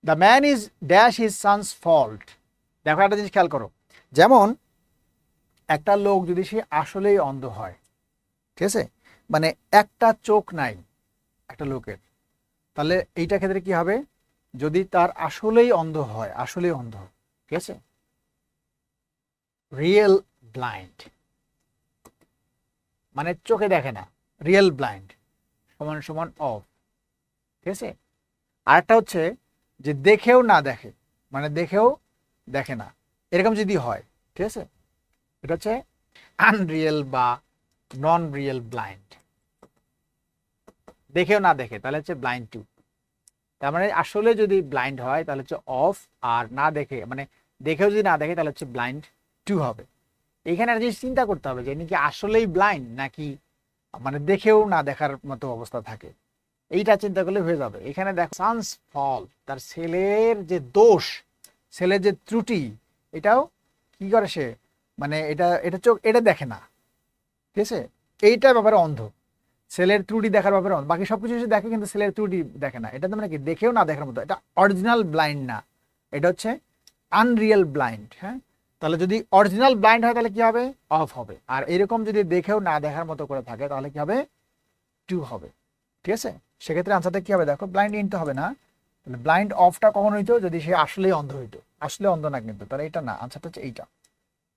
The man is dash his son's fault. দেখো একটা জিনিস খেয়াল করো, যেমন একটা লোক যদি সে আসলেই অন্ধ হয়, ঠিক আছে, মানে একটা চোখ নাই একটা লোকের, তাহলে এইটা ক্ষেত্রে কি হবে, যদি তার আসলেই অন্ধ হয়, আসলেই অন্ধ, ঠিক আছে, রিয়েল ব্লাইন্ড, মানে চোখে দেখে না, রিয়েল ব্লাইন্ড সমান সমান অফ, ঠিক আছে। আরেকটা হচ্ছে যে দেখেও না দেখে, মানে দেখেও দেখে না, এরকম যদি হয়, ঠিক আছে, এটা হচ্ছে আনরিয়েল বা নন রিয়েল ব্লাইন্ড। দেখেও না দেখে তাহলে হচ্ছে ব্লাইন্ড টু। তার মানে আসলে যদি ব্লাইন্ড হয় তাহলে হচ্ছে অফ, আর না দেখে মানে দেখেও যদি না দেখে তাহলে হচ্ছে ব্লাইন্ড টু হবে। এইখানে একটা জিনিস চিন্তা করতে হবে যে ইনি কি আসলেই ব্লাইন্ড নাকি মানে দেখেও না দেখার মতো অবস্থা থাকে, এইটা চিন্তা করলে হয়ে যাবে। এখানে দেখো সানস ফল, তার ছেলের যে দোষ, ছেলের যে ত্রুটি, এটাও কি করে সে, মানে এটা এটা চোখ এটা দেখে না, ঠিক আছে, এইটার ব্যাপারে অন্ধ, ছেলের ত্রুটি দেখার ব্যাপারে অন্ধ, বাকি সবকিছু সে দেখে কিন্তু ছেলের ত্রুটি দেখে না, এটা তো মানে কি দেখেও না দেখার মতো, এটা অরিজিনাল ব্লাইন্ড না, এটা হচ্ছে আনরিয়েল ব্লাইন্ড। হ্যাঁ, তাহলে যদি অরিজিনাল ব্লাইন্ড হয় তাহলে কি হবে, অফ হবে, আর এরকম যদি দেখেও না দেখার মতো করে থাকে তাহলে কি হবে, টু হবে, ঠিক আছে। সেক্ষেত্রে আনসারটা কি হবে দেখো, ব্লাইন্ড ইন তো হবে না, তাহলে ব্লাইন্ড অফটা কখন হইতো, যদি সে আসলেই অন্ধ হইতো, আসলে অন্ধ না কিন্তু, তাহলে এটা না, আনসারটা হচ্ছে এইটা।